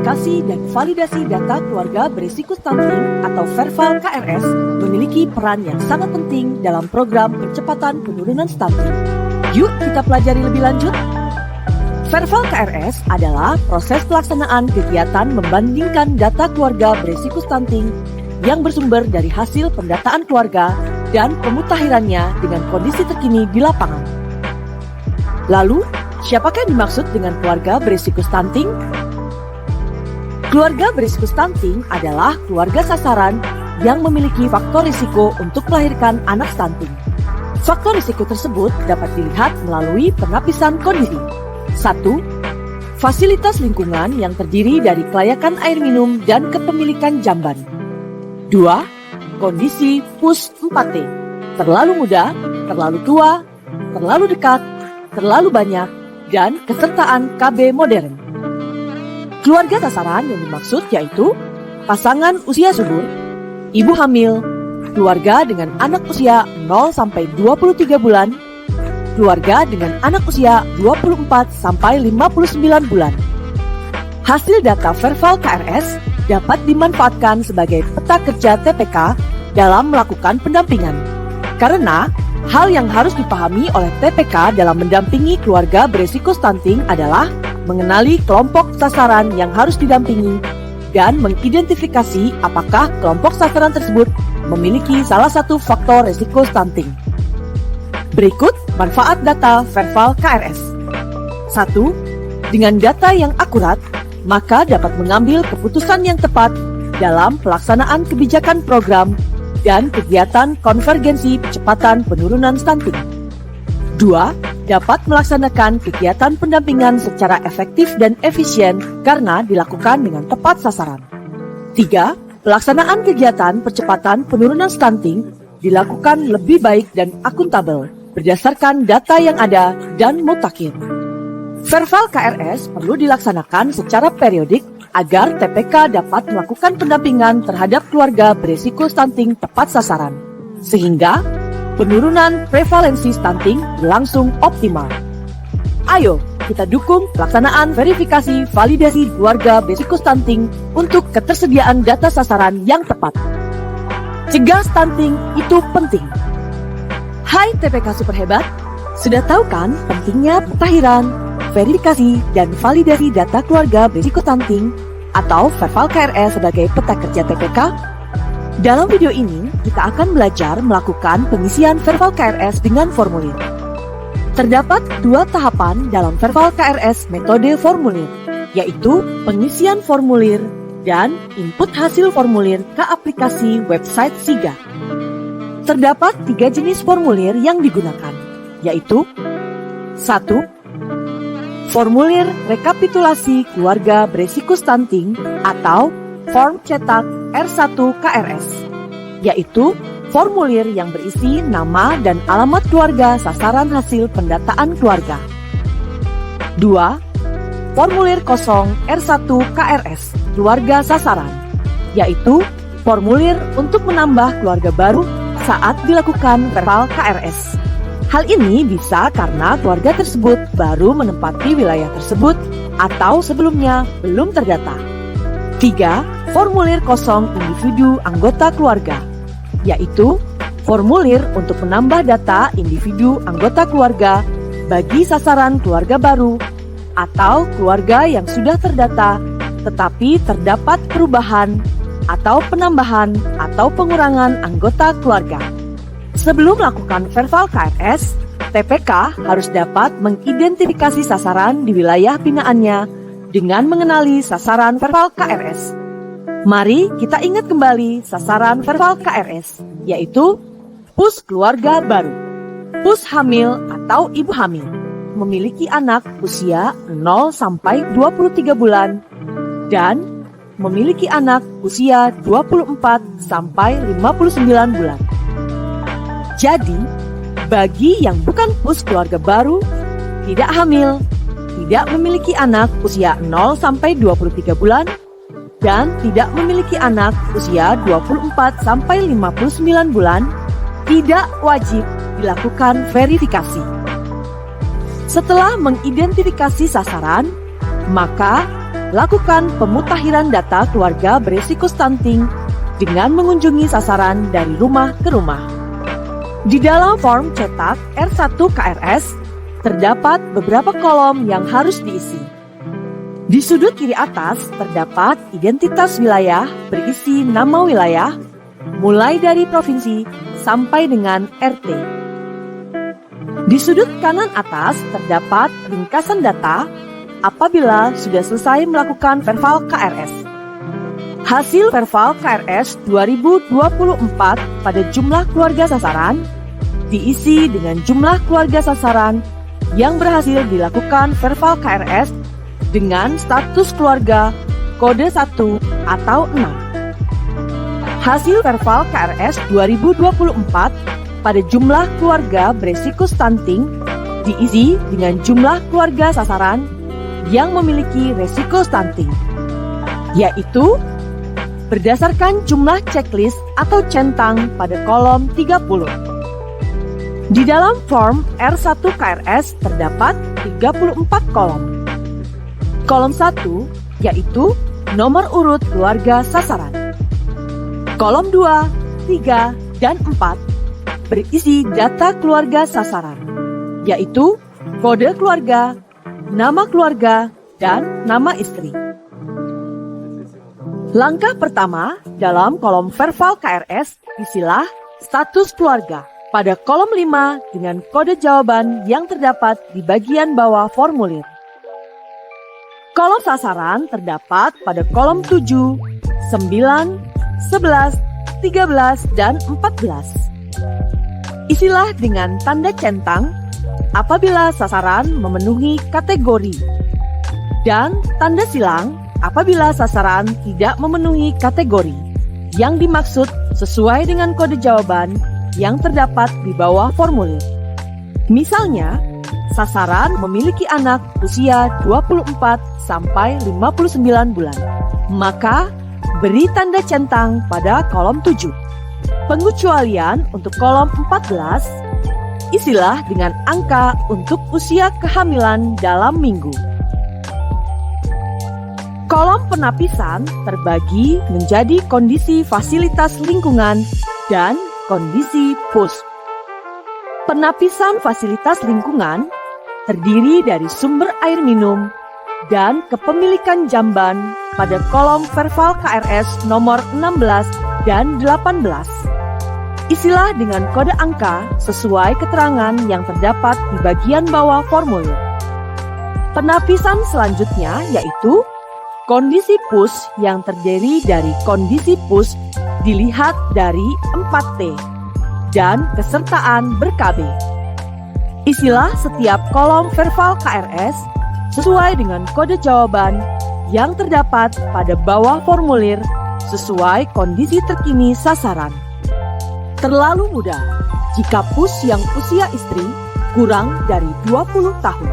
Verifikasi dan validasi data keluarga berisiko stunting atau VERVAL KRS memiliki peran yang sangat penting dalam program percepatan penurunan stunting. Yuk kita pelajari lebih lanjut. VERVAL KRS adalah proses pelaksanaan kegiatan membandingkan data keluarga berisiko stunting yang bersumber dari hasil pendataan keluarga dan pemutakhirannya dengan kondisi terkini di lapangan. Lalu, siapakah yang dimaksud dengan keluarga berisiko stunting? Keluarga berisiko stunting adalah keluarga sasaran yang memiliki faktor risiko untuk melahirkan anak stunting. Faktor risiko tersebut dapat dilihat melalui penapisan kondisi. 1. Fasilitas lingkungan yang terdiri dari kelayakan air minum dan kepemilikan jamban. 2. Kondisi PUS 4T, terlalu muda, terlalu tua, terlalu dekat, terlalu banyak, dan kesertaan KB modern. Keluarga sasaran yang dimaksud yaitu pasangan usia subur, ibu hamil, keluarga dengan anak usia 0-23 bulan, keluarga dengan anak usia 24-59 bulan. Hasil data VERVAL KRS dapat dimanfaatkan sebagai peta kerja TPK dalam melakukan pendampingan. Karena hal yang harus dipahami oleh TPK dalam mendampingi keluarga berisiko stunting adalah mengenali kelompok sasaran yang harus didampingi dan mengidentifikasi apakah kelompok sasaran tersebut memiliki salah satu faktor risiko stunting. Berikut manfaat data VERVAL KRS. 1. Dengan data yang akurat, maka dapat mengambil keputusan yang tepat dalam pelaksanaan kebijakan program dan kegiatan konvergensi percepatan penurunan stunting. 2. Dapat melaksanakan kegiatan pendampingan secara efektif dan efisien karena dilakukan dengan tepat sasaran. 3. Pelaksanaan kegiatan percepatan penurunan stunting dilakukan lebih baik dan akuntabel berdasarkan data yang ada dan mutakhir. VERVAL KRS perlu dilaksanakan secara periodik agar TPK dapat melakukan pendampingan terhadap keluarga berisiko stunting tepat sasaran, sehingga penurunan prevalensi stunting berlangsung optimal. Ayo, kita dukung pelaksanaan verifikasi validasi keluarga berisiko stunting untuk ketersediaan data sasaran yang tepat. Cegah stunting itu penting. Hai TPK super hebat, sudah tahu kan pentingnya pemutakhiran, verifikasi, dan validasi data keluarga berisiko stunting atau VERVAL KRS sebagai peta kerja TPK? Dalam video ini, kita akan belajar melakukan pengisian VERVAL KRS dengan formulir. Terdapat dua tahapan dalam VERVAL KRS metode formulir, yaitu pengisian formulir dan input hasil formulir ke aplikasi website SIGA. Terdapat 3 jenis formulir yang digunakan, yaitu 1. Formulir rekapitulasi keluarga berisiko stunting atau form cetak R1 KRS, yaitu formulir yang berisi nama dan alamat keluarga sasaran hasil pendataan keluarga. 2. Formulir kosong R1 KRS, keluarga sasaran, yaitu formulir untuk menambah keluarga baru saat dilakukan VERVAL KRS. Hal ini bisa karena keluarga tersebut baru menempati wilayah tersebut atau sebelumnya belum terdata. 3. Formulir kosong individu anggota keluarga, yaitu formulir untuk menambah data individu anggota keluarga bagi sasaran keluarga baru atau keluarga yang sudah terdata tetapi terdapat perubahan atau penambahan atau pengurangan anggota keluarga. Sebelum melakukan VERVAL KRS, TPK harus dapat mengidentifikasi sasaran di wilayah binaannya dengan mengenali sasaran VERVAL KRS. Mari kita ingat kembali sasaran VERVAL KRS, yaitu PUS keluarga baru, PUS hamil atau ibu hamil, memiliki anak usia 0-23 bulan, dan memiliki anak usia 24-59 bulan. Jadi, bagi yang bukan PUS keluarga baru, tidak hamil, tidak memiliki anak usia 0-23 bulan, dan tidak memiliki anak usia 24-59 bulan, tidak wajib dilakukan verifikasi. Setelah mengidentifikasi sasaran, maka lakukan pemutakhiran data keluarga berisiko stunting dengan mengunjungi sasaran dari rumah ke rumah. Di dalam form cetak R1 KRS, terdapat beberapa kolom yang harus diisi. Di sudut kiri atas terdapat identitas wilayah berisi nama wilayah, mulai dari provinsi sampai dengan RT. Di sudut kanan atas terdapat ringkasan data apabila sudah selesai melakukan Verval KRS. Hasil Verval KRS 2024 pada jumlah keluarga sasaran diisi dengan jumlah keluarga sasaran yang berhasil dilakukan Verval KRS dengan status keluarga kode 1 atau 6. Hasil Verval KRS 2024 pada jumlah keluarga berisiko stunting diisi dengan jumlah keluarga sasaran yang memiliki resiko stunting, yaitu berdasarkan jumlah checklist atau centang pada kolom 30. Di dalam form R1 KRS terdapat 34 kolom. Kolom 1 yaitu nomor urut keluarga sasaran. Kolom 2, 3, dan 4 berisi data keluarga sasaran, yaitu kode keluarga, nama keluarga, dan nama istri. Langkah pertama dalam kolom Verval KRS isilah status keluarga pada kolom 5 dengan kode jawaban yang terdapat di bagian bawah formulir. Kolom sasaran terdapat pada kolom 7, 9, 11, 13, dan 14. Isilah dengan tanda centang apabila sasaran memenuhi kategori, dan tanda silang apabila sasaran tidak memenuhi kategori yang dimaksud sesuai dengan kode jawaban yang terdapat di bawah formulir. Misalnya, sasaran memiliki anak usia 24 sampai 59 bulan, maka beri tanda centang pada kolom 7. Pengecualian untuk kolom 14, isilah dengan angka untuk usia kehamilan dalam minggu. Kolom penapisan terbagi menjadi kondisi fasilitas lingkungan dan kondisi PUS. Penapisan fasilitas lingkungan terdiri dari sumber air minum dan kepemilikan jamban pada kolom Verval KRS nomor 16 dan 18. Isilah dengan kode angka sesuai keterangan yang terdapat di bagian bawah formulir. Penapisan selanjutnya yaitu kondisi PUS yang terdiri dari kondisi PUS dilihat dari 4T dan kesertaan ber-KB. Isilah setiap kolom Verval KRS sesuai dengan kode jawaban yang terdapat pada bawah formulir sesuai kondisi terkini sasaran. Terlalu muda jika PUS yang usia istri kurang dari 20 tahun.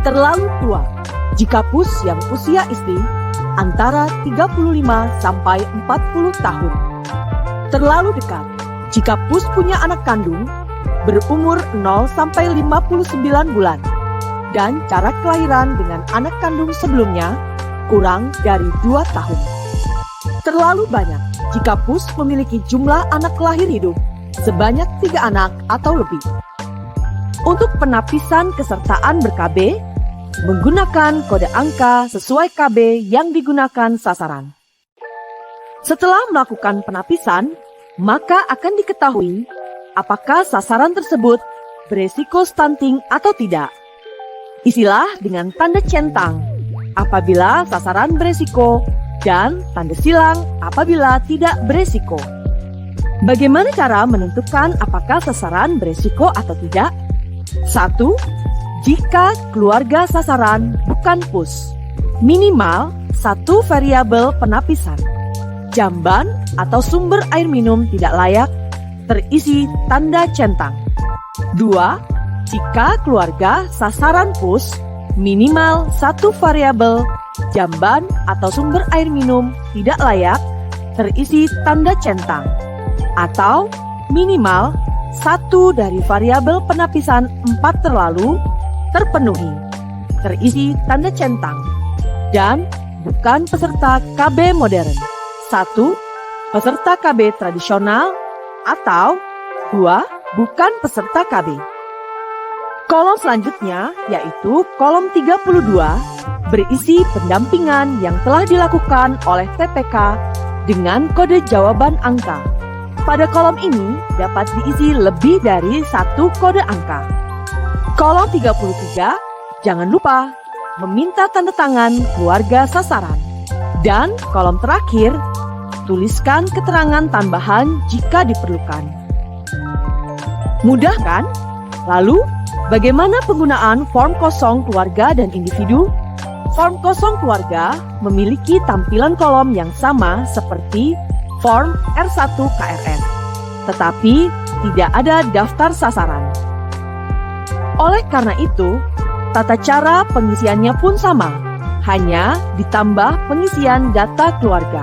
Terlalu tua jika PUS yang usia istri antara 35 sampai 40 tahun. Terlalu dekat jika PUS punya anak kandung berumur 0 sampai 59 bulan dan jarak kelahiran dengan anak kandung sebelumnya kurang dari 2 tahun. Terlalu banyak jika PUS memiliki jumlah anak lahir hidup sebanyak 3 anak atau lebih. Untuk penapisan kesertaan ber-KB, menggunakan kode angka sesuai KB yang digunakan sasaran. Setelah melakukan penapisan, maka akan diketahui apakah sasaran tersebut beresiko stunting atau tidak. Isilah dengan tanda centang apabila sasaran beresiko dan tanda silang apabila tidak beresiko. Bagaimana cara menentukan apakah sasaran beresiko atau tidak? 1. Jika keluarga sasaran bukan PUS, minimal 1 variabel penapisan. Jamban atau sumber air minum tidak layak, terisi tanda centang. 2. Jika keluarga sasaran PUS, minimal 1 variabel jamban atau sumber air minum tidak layak, terisi tanda centang. Atau minimal 1 dari variabel penapisan 4 terlalu terpenuhi, terisi tanda centang. dan bukan peserta KB modern. 1. Peserta KB tradisional atau 2. Bukan peserta KB. Kolom selanjutnya yaitu kolom 32 berisi pendampingan yang telah dilakukan oleh TPK dengan kode jawaban angka. Pada kolom ini dapat diisi lebih dari satu kode angka. Kolom 33, jangan lupa meminta tanda tangan keluarga sasaran. Dan kolom terakhir, tuliskan keterangan tambahan jika diperlukan. Mudah kan? Lalu, bagaimana penggunaan form kosong keluarga dan individu? Form kosong keluarga memiliki tampilan kolom yang sama seperti form R1 KRS, tetapi tidak ada daftar sasaran. Oleh karena itu, tata cara pengisiannya pun sama, hanya ditambah pengisian data keluarga.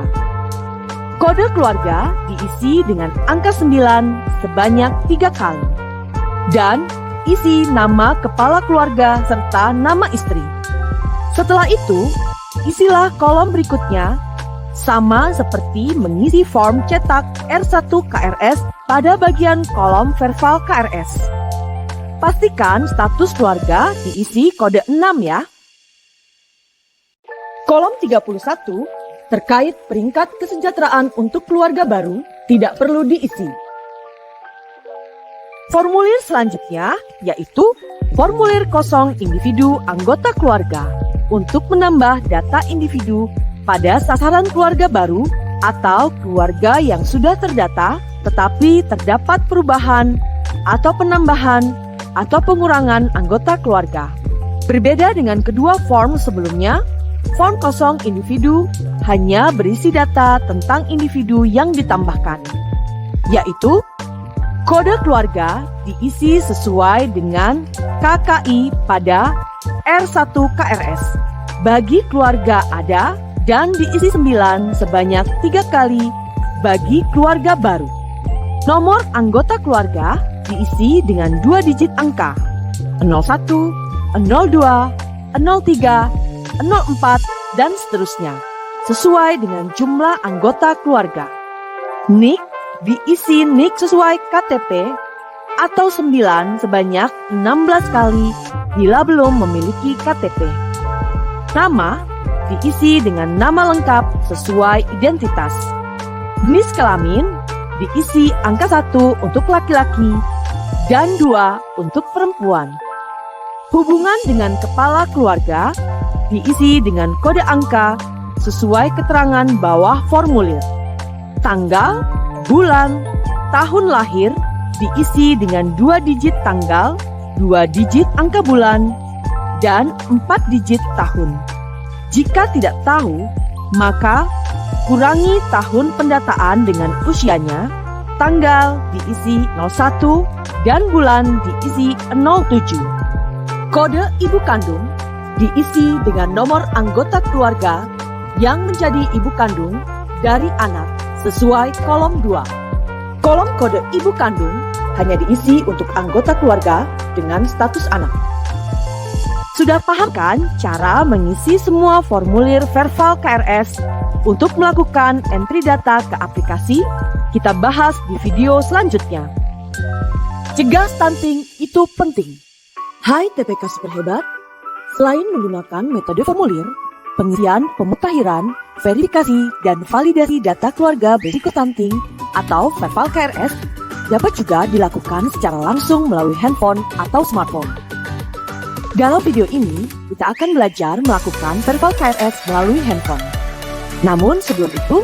Kode keluarga diisi dengan angka 9 sebanyak 3 kali. Dan isi nama kepala keluarga serta nama istri. Setelah itu, isilah kolom berikutnya sama seperti mengisi form cetak R1 KRS pada bagian kolom verbal KRS. Pastikan status keluarga diisi kode 6 ya. Kolom 31 terkait peringkat kesejahteraan untuk keluarga baru tidak perlu diisi. Formulir selanjutnya yaitu formulir kosong individu anggota keluarga untuk menambah data individu pada sasaran keluarga baru atau keluarga yang sudah terdata tetapi terdapat perubahan atau penambahan atau pengurangan anggota keluarga. Berbeda dengan kedua form sebelumnya, form kosong individu hanya berisi data tentang individu yang ditambahkan, yaitu kode keluarga diisi sesuai dengan KKI pada R1 KRS. Bagi keluarga ada dan diisi 9 sebanyak 3 kali bagi keluarga baru. Nomor anggota keluarga diisi dengan 2 digit angka 01, 02, 03, 04, dan seterusnya sesuai dengan jumlah anggota keluarga. NIK diisi NIK sesuai KTP atau 9 sebanyak 16 kali bila belum memiliki KTP. Nama diisi dengan nama lengkap sesuai identitas. Jenis kelamin diisi angka 1 untuk laki-laki dan 2 untuk perempuan. Hubungan dengan kepala keluarga diisi dengan kode angka sesuai keterangan bawah formulir. Tanggal, bulan, tahun lahir diisi dengan 2 digit tanggal, 2 digit angka bulan, dan 4 digit tahun. Jika tidak tahu, maka kurangi tahun pendataan dengan usianya, tanggal diisi 01, dan bulan diisi 07. Kode ibu kandung diisi dengan nomor anggota keluarga yang menjadi ibu kandung dari anak sesuai kolom 2. Kolom kode ibu kandung hanya diisi untuk anggota keluarga dengan status anak. Sudah paham kan cara mengisi semua formulir verbal KRS untuk melakukan entry data ke aplikasi? Kita bahas di video selanjutnya. Cegah stunting itu penting. Hai TPK Superhebat, selain menggunakan metode formulir, pengisian pemutahiran, verifikasi, dan validasi data keluarga berisiko stunting atau verbal KRS dapat juga dilakukan secara langsung melalui handphone atau smartphone. Dalam video ini, kita akan belajar melakukan verbal KRS melalui handphone. Namun sebelum itu,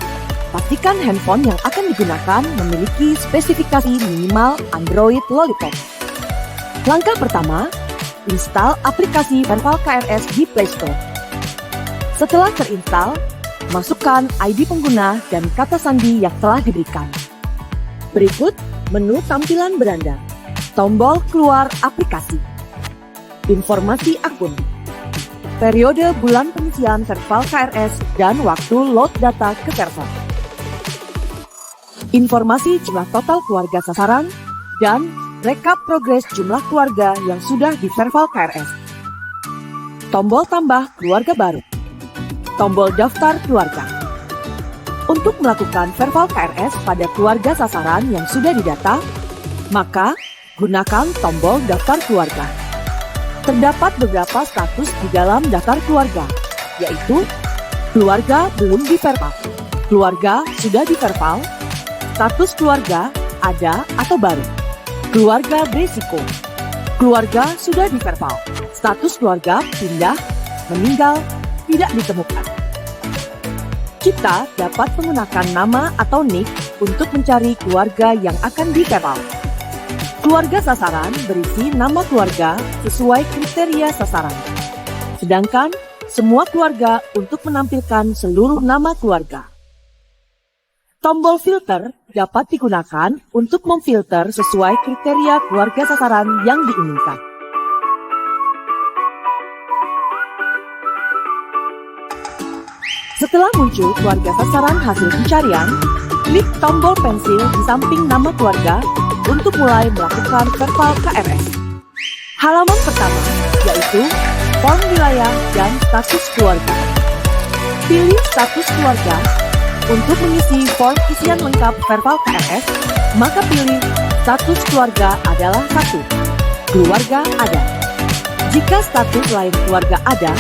pastikan handphone yang akan digunakan memiliki spesifikasi minimal Android Lollipop. Langkah pertama, install aplikasi verbal KRS di Play Store. Setelah terinstall, masukkan ID pengguna dan kata sandi yang telah diberikan. Berikut menu tampilan beranda, tombol keluar aplikasi, informasi akun, periode bulan pengisian verbal KRS dan waktu load data ke server, informasi jumlah total keluarga sasaran, dan rekap progres jumlah keluarga yang sudah di verbal KRS. Tombol tambah keluarga baru. tombol daftar keluarga. Untuk melakukan verbal KRS pada keluarga sasaran yang sudah didata, maka gunakan tombol daftar keluarga. Terdapat beberapa status di dalam daftar keluarga, yaitu keluarga belum diverbal, keluarga sudah diverbal, status keluarga ada atau baru, keluarga berisiko, keluarga sudah diverbal, status keluarga pindah, meninggal, tidak ditemukan. Kita dapat menggunakan nama atau nick untuk mencari keluarga yang akan diverbal. Keluarga sasaran berisi nama keluarga sesuai kriteria sasaran. Sedangkan semua keluarga untuk menampilkan seluruh nama keluarga. Tombol filter dapat digunakan untuk memfilter sesuai kriteria keluarga sasaran yang diinginkan. Setelah muncul keluarga sasaran hasil pencarian, klik tombol pensil di samping nama keluarga untuk mulai melakukan verbal KRS. Halaman pertama yaitu form wilayah dan status keluarga. Pilih status keluarga. Untuk mengisi form isian lengkap verbal KRS, maka pilih status keluarga adalah 1. Keluarga ada. Jika status lain keluarga ada,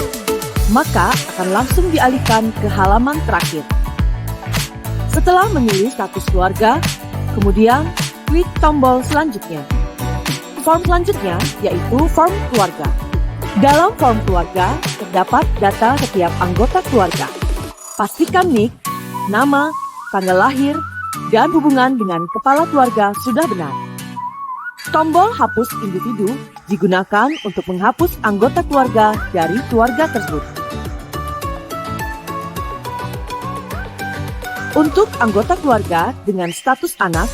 maka akan langsung dialihkan ke halaman terakhir. Setelah memilih status keluarga, kemudian klik tombol selanjutnya. Form selanjutnya yaitu form keluarga. Dalam form keluarga terdapat data setiap anggota keluarga. Pastikan nick, nama, tanggal lahir, dan hubungan dengan kepala keluarga sudah benar. Tombol hapus individu digunakan untuk menghapus anggota keluarga dari keluarga tersebut. Untuk anggota keluarga dengan status anak,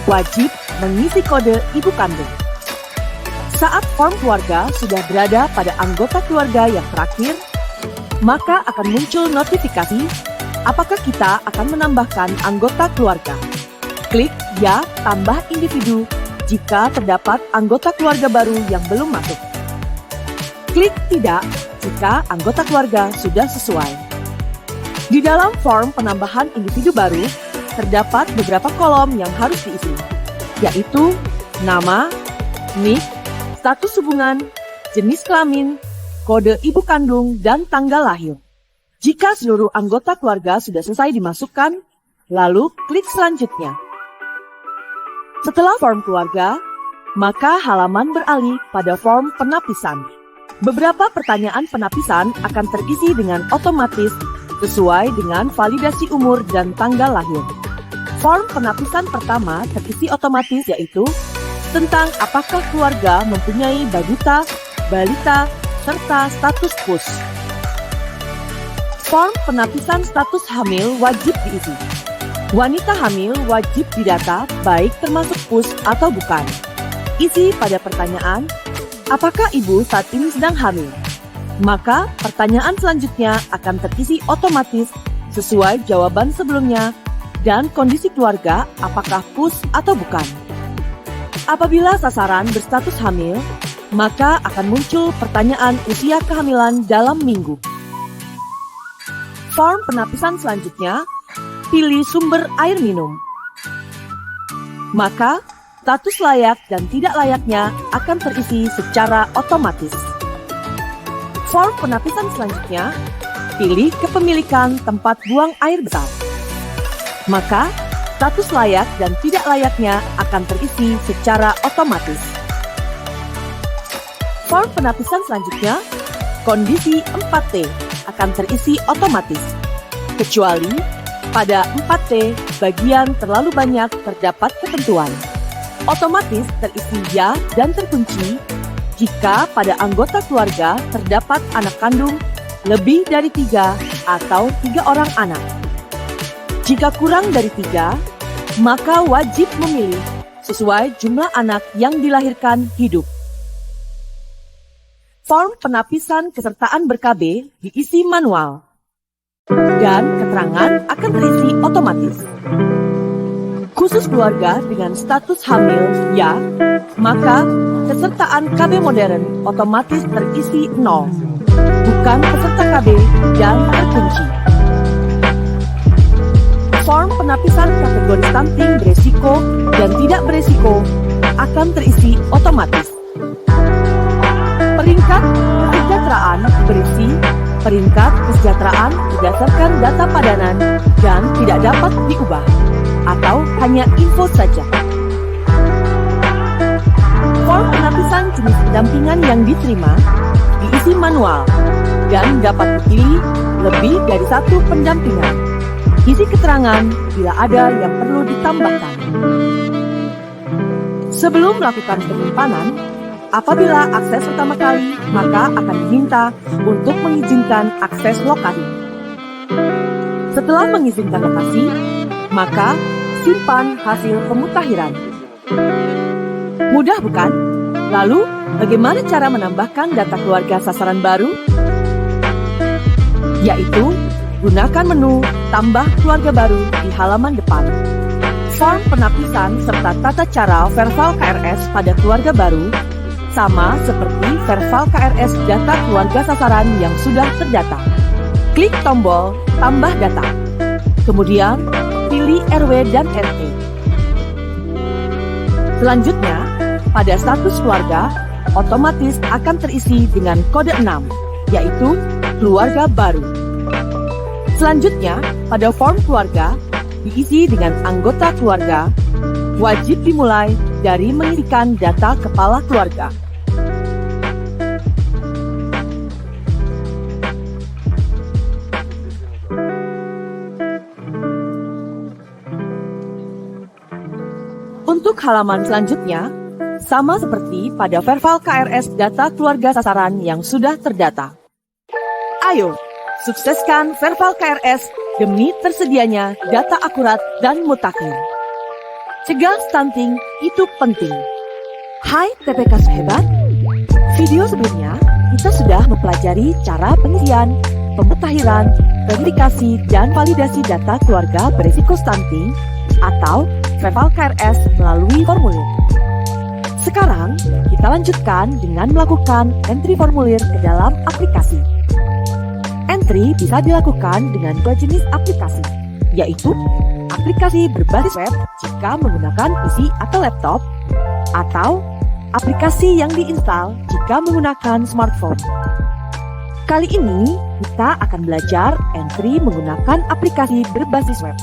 wajib mengisi kode ibu kandung. Saat form keluarga sudah berada pada anggota keluarga yang terakhir, maka akan muncul notifikasi apakah kita akan menambahkan anggota keluarga. Klik ya tambah individu jika terdapat anggota keluarga baru yang belum masuk. Klik tidak jika anggota keluarga sudah sesuai. Di dalam form penambahan individu baru, terdapat beberapa kolom yang harus diisi, yaitu nama, nick, status hubungan, jenis kelamin, kode ibu kandung, dan tanggal lahir. Jika seluruh anggota keluarga sudah selesai dimasukkan, lalu klik selanjutnya. Setelah form keluarga, maka halaman beralih pada form penapisan. Beberapa pertanyaan penapisan akan terisi dengan otomatis sesuai dengan validasi umur dan tanggal lahir. Form penapisan pertama terisi otomatis yaitu tentang apakah keluarga mempunyai balita, serta status PUS. Form penapisan status hamil wajib diisi. Wanita hamil wajib didata baik termasuk PUS atau bukan. Isi pada pertanyaan, apakah ibu saat ini sedang hamil? Maka pertanyaan selanjutnya akan terisi otomatis sesuai jawaban sebelumnya dan kondisi keluarga apakah PUS atau bukan. Apabila sasaran berstatus hamil, maka akan muncul pertanyaan usia kehamilan dalam minggu. Form penapisan selanjutnya, pilih sumber air minum. Maka status layak dan tidak layaknya akan terisi secara otomatis. Form penapisan selanjutnya, pilih kepemilikan tempat buang air besar. Maka, status layak dan tidak layaknya akan terisi secara otomatis. Form penapisan selanjutnya, kondisi 4T akan terisi otomatis. Kecuali pada 4T bagian terlalu banyak terdapat ketentuan. Otomatis terisi ya dan terkunci jika pada anggota keluarga terdapat anak kandung lebih dari 3 atau 3 orang anak. Jika kurang dari 3, maka wajib memilih sesuai jumlah anak yang dilahirkan hidup. Form penapisan kesertaan ber-KB diisi manual dan keterangan akan terisi otomatis. Khusus keluarga dengan status hamil ya, maka kesertaan KB modern otomatis terisi 0. bukan peserta KB dan terkunci. Form penapisan kategori stunting beresiko dan tidak beresiko akan terisi otomatis. Peringkat kesejahteraan berisi peringkat kesejahteraan berdasarkan data padanan dan tidak dapat diubah atau hanya info saja. Form penapisan jenis pendampingan yang diterima diisi manual dan dapat dipilih lebih dari satu pendampingan. Isi keterangan bila ada yang perlu ditambahkan. Sebelum melakukan penyimpanan, apabila akses pertama kali, maka akan diminta untuk mengizinkan akses lokasi. Setelah mengizinkan lokasi, maka simpan hasil pemutakhiran. Mudah bukan? Lalu, bagaimana cara menambahkan data keluarga sasaran baru? Yaitu, gunakan menu Tambah Keluarga Baru di halaman depan. Form penapisan serta tata cara Verval KRS pada keluarga baru sama seperti Verval KRS data keluarga sasaran yang sudah terdata. Klik tombol Tambah Data. Kemudian, pilih RW dan RT. Selanjutnya, pada status keluarga, otomatis akan terisi dengan kode 6, yaitu keluarga baru. Selanjutnya, pada form keluarga, diisi dengan anggota keluarga, wajib dimulai dari mengisikan data kepala keluarga. Untuk halaman selanjutnya, sama seperti pada Verval KRS data keluarga sasaran yang sudah terdata. Ayo, sukseskan Verval KRS demi tersedianya data akurat dan mutakhir. Cegah stunting itu penting. Hai TPK Sehebat, video sebelumnya kita sudah mempelajari cara pengisian, pemutakhiran, verifikasi, dan validasi data keluarga berisiko stunting atau Verval KRS melalui formulir. Sekarang, kita lanjutkan dengan melakukan entry formulir ke dalam aplikasi. Entry bisa dilakukan dengan dua jenis aplikasi, yaitu aplikasi berbasis web jika menggunakan PC atau laptop, atau aplikasi yang diinstal jika menggunakan smartphone. Kali ini, kita akan belajar entry menggunakan aplikasi berbasis web.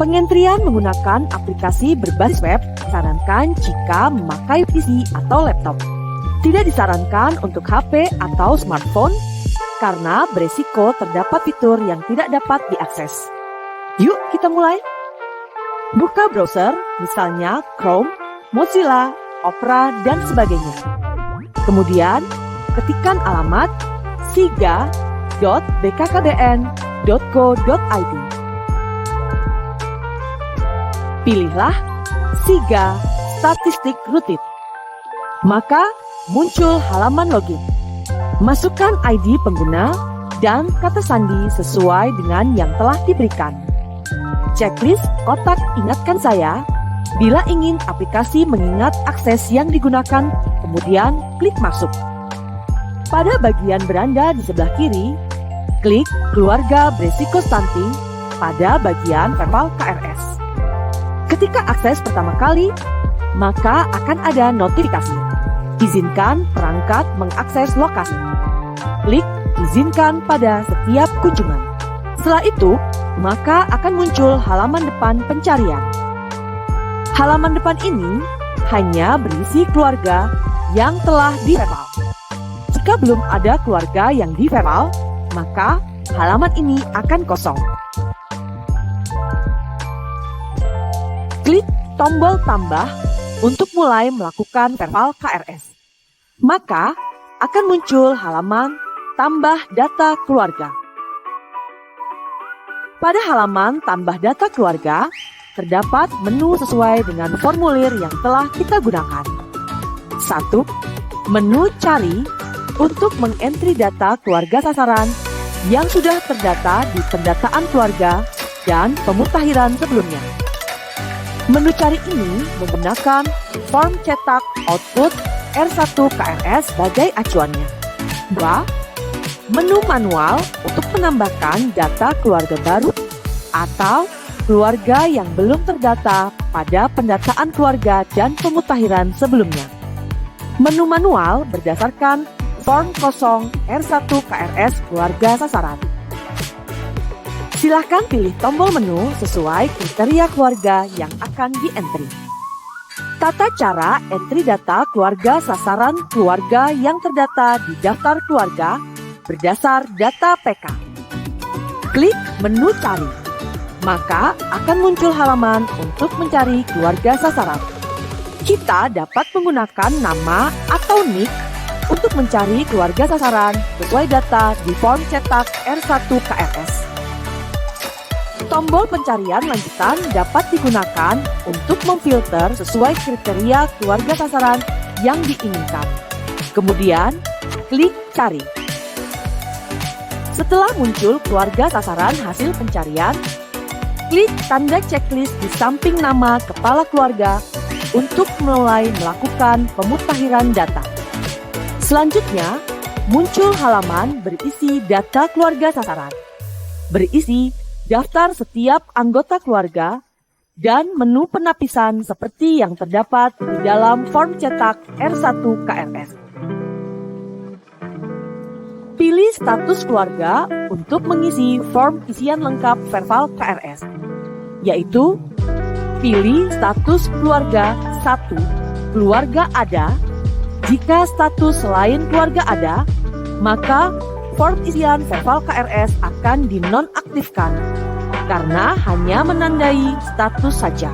Pengentrian menggunakan aplikasi berbasis web disarankan jika memakai PC atau laptop. Tidak disarankan untuk HP atau smartphone karena beresiko terdapat fitur yang tidak dapat diakses. Yuk kita mulai. Buka browser, misalnya Chrome, Mozilla, Opera, dan sebagainya. Kemudian, ketikkan alamat siga.bkkbn.go.id. Pilihlah SIGA Statistik Rutin. Maka muncul halaman login. Masukkan ID pengguna dan kata sandi sesuai dengan yang telah diberikan. Checklist kotak ingatkan saya bila ingin aplikasi mengingat akses yang digunakan, kemudian klik masuk. Pada bagian beranda di sebelah kiri, klik keluarga berisiko stunting pada bagian Verval KRS. Ketika akses pertama kali, maka akan ada notifikasi. Izinkan perangkat mengakses lokasi. Klik izinkan pada setiap kunjungan. Setelah itu, maka akan muncul halaman depan pencarian. Halaman depan ini hanya berisi keluarga yang telah di-verval. Jika belum ada keluarga yang di-verval, maka halaman ini akan kosong. Klik tombol tambah untuk mulai melakukan Verval KRS. Maka akan muncul halaman tambah data keluarga. Pada halaman tambah data keluarga, terdapat menu sesuai dengan formulir yang telah kita gunakan. 1. Menu cari untuk mengentri data keluarga sasaran yang sudah terdata di pendataan keluarga dan pemutakhiran sebelumnya. Menu cari ini menggunakan form cetak output R1 KRS sebagai acuannya. 2. Menu manual untuk menambahkan data keluarga baru atau keluarga yang belum terdata pada pendataan keluarga dan pemutakhiran sebelumnya. Menu manual berdasarkan form kosong R1 KRS keluarga sasaran. Silakan pilih tombol menu sesuai kriteria keluarga yang akan di-entry. Tata cara entry data keluarga sasaran keluarga yang terdata di daftar keluarga berdasar data PK. Klik menu cari, maka akan muncul halaman untuk mencari keluarga sasaran. Kita dapat menggunakan nama atau nick untuk mencari keluarga sasaran sesuai data di form cetak R1 KRS. Tombol pencarian lanjutan dapat digunakan untuk memfilter sesuai kriteria keluarga sasaran yang diinginkan. Kemudian, klik cari. Setelah muncul keluarga sasaran hasil pencarian, klik tanda checklist di samping nama kepala keluarga untuk mulai melakukan pemutakhiran data. Selanjutnya, muncul halaman berisi data keluarga sasaran, berisi daftar setiap anggota keluarga, dan menu penapisan seperti yang terdapat di dalam form cetak R1 KRS. Pilih status keluarga untuk mengisi form isian lengkap Verval KRS, yaitu pilih status keluarga 1, keluarga ada. Jika status selain keluarga ada, maka form isian Verval KRS akan dinonaktifkan karena hanya menandai status saja.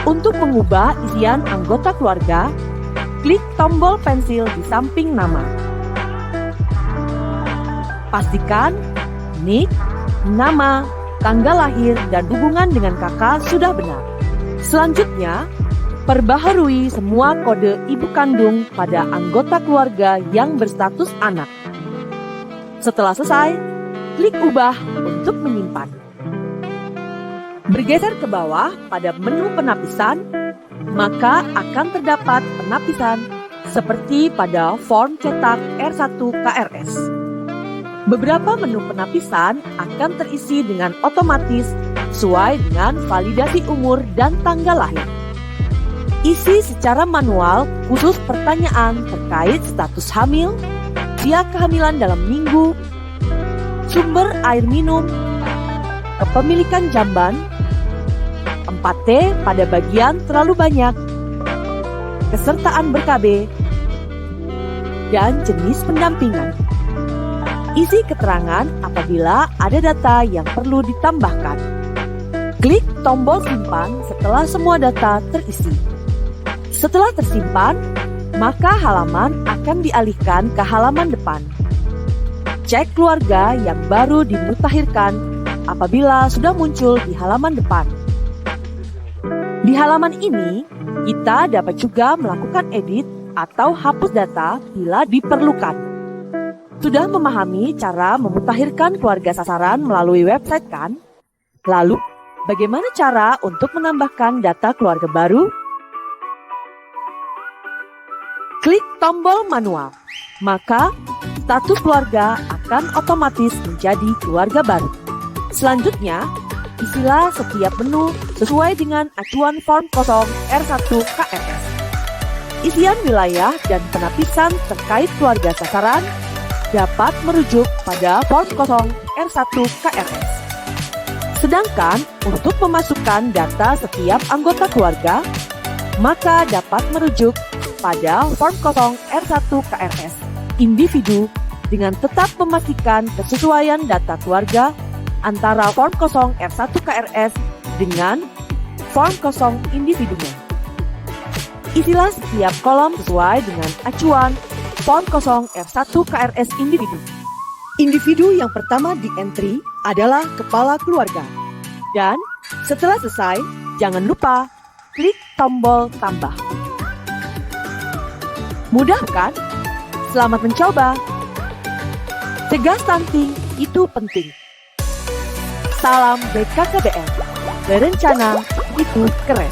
Untuk mengubah isian anggota keluarga, klik tombol pensil di samping nama. Pastikan nick, nama, tanggal lahir, dan hubungan dengan kakak sudah benar. Selanjutnya, perbaharui semua kode ibu kandung pada anggota keluarga yang berstatus anak. Setelah selesai, klik ubah untuk menyimpan. Bergeser ke bawah pada menu penapisan, maka akan terdapat penapisan seperti pada form cetak R1 KRS. Beberapa menu penapisan akan terisi dengan otomatis sesuai dengan validasi umur dan tanggal lahir. Isi secara manual khusus pertanyaan terkait status hamil, usia kehamilan dalam minggu, sumber air minum, kepemilikan jamban, 4T pada bagian terlalu banyak, kesertaan ber-KB, dan jenis pendampingan. Isi keterangan apabila ada data yang perlu ditambahkan. Klik tombol simpan setelah semua data terisi. Setelah tersimpan, maka halaman akan dialihkan ke halaman depan. Cek keluarga yang baru dimutakhirkan apabila sudah muncul di halaman depan. Di halaman ini, kita dapat juga melakukan edit atau hapus data bila diperlukan. Sudah memahami cara memutakhirkan keluarga sasaran melalui website kan? Lalu, bagaimana cara untuk menambahkan data keluarga baru? Klik tombol manual, maka status keluarga akan otomatis menjadi keluarga baru. Selanjutnya, isilah setiap menu sesuai dengan acuan form kosong R1 KRS. Isian wilayah dan penapisan terkait keluarga sasaran dapat merujuk pada form kosong R1 KRS. Sedangkan untuk memasukkan data setiap anggota keluarga, maka dapat merujuk pada form kosong R1 KRS individu dengan tetap memastikan kesesuaian data keluarga antara form kosong R1 KRS dengan form kosong individunya. Isilah setiap kolom sesuai dengan acuan form kosong R1 KRS individu. Individu yang pertama di-entry adalah kepala keluarga. Dan setelah selesai, jangan lupa klik tombol tambah. Mudah kan? Selamat mencoba. Cegah stunting itu penting. Salam BKKBN, berencana itu keren.